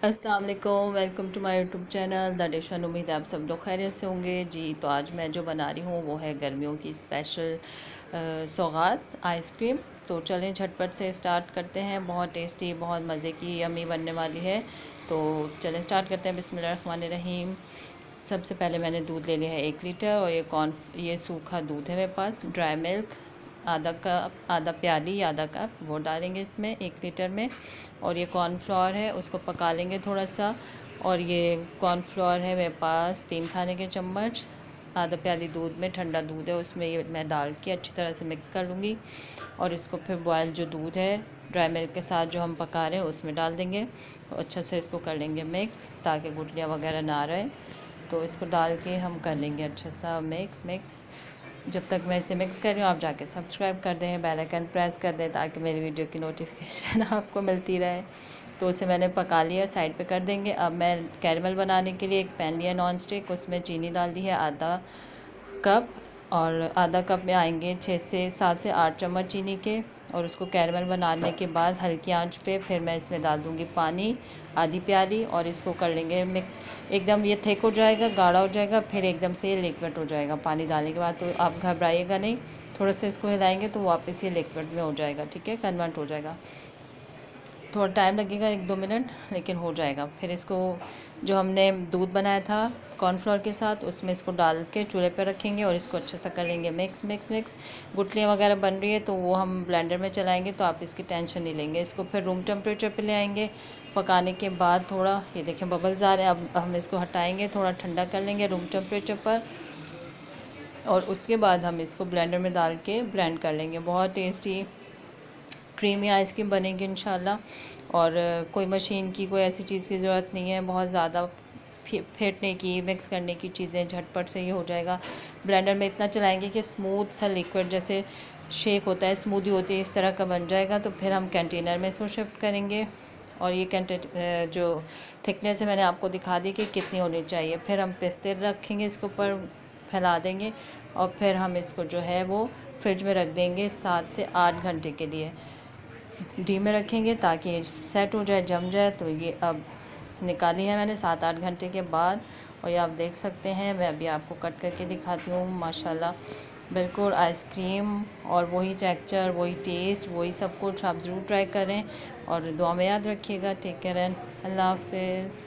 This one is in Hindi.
अस्सलाम वालेकुम, welcome to my YouTube channel the डिशन। उम्मीद है आप सब लोग खैरियत से होंगे जी। तो आज मैं जो बना रही हूँ वो है गर्मियों की स्पेशल सौगात आइसक्रीम। तो चलें झटपट से स्टार्ट करते हैं। बहुत टेस्टी, बहुत मज़े की यम्मी बनने वाली है। तो चलें स्टार्ट करते हैं। बिस्मिल्लाहिर्रहमानिर्रहीम। सबसे पहले मैंने दूध ले लिया है 1 लीटर, और ये सूखा दूध है मेरे पास। ड्राई मिल्क आधा कप, आधा प्याली या आधा कप वो डालेंगे इसमें 1 लीटर में। और ये कॉर्नफ्लोर है, उसको पका लेंगे थोड़ा सा। और ये कॉर्नफ्लोर है मेरे पास 3 खाने के चम्मच। आधा प्याली दूध में, ठंडा दूध है, उसमें ये मैं डाल के अच्छी तरह से मिक्स कर लूँगी। और इसको फिर बॉयल जो दूध है ड्राई मिल्क के साथ जो हम पका रहे हैं उसमें डाल देंगे। तो अच्छा से इसको कर लेंगे मिक्स, ताकि गुठलियाँ वगैरह ना रहे। तो इसको डाल के हम कर लेंगे अच्छा सा मिक्स। जब तक मैं इसे मिक्स कर रही हूँ आप जाके सब्सक्राइब कर दें, बेल आइकन प्रेस कर दें, ताकि मेरी वीडियो की नोटिफिकेशन आपको मिलती रहे। तो उसे मैंने पका लिया, साइड पे कर देंगे। अब मैं कैरमल बनाने के लिए एक पैन लिया नॉन स्टिक, उसमें चीनी डाल दी है आधा कप। और आधा कप में आएंगे 6 से 7 से 8 चम्मच चीनी के। और उसको कैरमल बनाने के बाद हल्की आंच पे फिर मैं इसमें डाल दूँगी पानी आधी प्याली। और इसको कर लेंगे मिक्स। एकदम ये थिक हो जाएगा, गाढ़ा हो जाएगा, फिर एकदम से ये लिक्विड हो जाएगा पानी डालने के बाद। तो आप घबराइएगा नहीं, थोड़ा सा इसको हिलाएंगे तो वापस ये लिक्विड में हो जाएगा, ठीक है, कन्वर्ट हो जाएगा। थोड़ा टाइम लगेगा 1-2 मिनट, लेकिन हो जाएगा। फिर इसको जो हमने दूध बनाया था कॉर्नफ्लोर के साथ, उसमें इसको डाल के चूल्हे पर रखेंगे और इसको अच्छे से कर लेंगे मिक्स। गुठलियाँ वगैरह बन रही है तो वो हम ब्लेंडर में चलाएंगे, तो आप इसकी टेंशन नहीं लेंगे। इसको फिर रूम टेम्परेचर पे ले आएंगे। पकाने के बाद थोड़ा, ये देखें बबल्स आ रहे हैं, अब हम इसको हटाएंगे, थोड़ा ठंडा कर लेंगे रूम टेम्परेचर पर। और उसके बाद हम इसको ब्लेंडर में डाल के ब्लेंड कर लेंगे। बहुत टेस्टी क्रीमी आइसक्रीम बनेगी इंशाल्लाह। और कोई मशीन की, कोई ऐसी चीज़ की ज़रूरत नहीं है, बहुत ज़्यादा फेंटने की, मिक्स करने की चीज़ें, झटपट से ये हो जाएगा। ब्लेंडर में इतना चलाएंगे कि स्मूथ सा लिक्विड जैसे शेक होता है, स्मूदी होती है, इस तरह का बन जाएगा। तो फिर हम कंटेनर में इसको शिफ्ट करेंगे। और ये जो थिकनेस है मैंने आपको दिखा दी कि कितनी होनी चाहिए। फिर हम पिस्ते रखेंगे, इसके ऊपर फैला देंगे। और फिर हम इसको जो है वो फ्रिज में रख देंगे 7 से 8 घंटे के लिए। डी में रखेंगे ताकि ये सेट हो जाए, जम जाए। तो ये अब निकाली है मैंने 7-8 घंटे के बाद। और ये आप देख सकते हैं, मैं अभी आपको कट करके दिखाती हूँ। माशाल्लाह बिल्कुल आइसक्रीम, और वही टेक्सचर, वही टेस्ट, वही सब कुछ। आप ज़रूर ट्राई करें और दुआ में याद रखिएगा। टेक केयर एंड अल्लाह हाफिज़।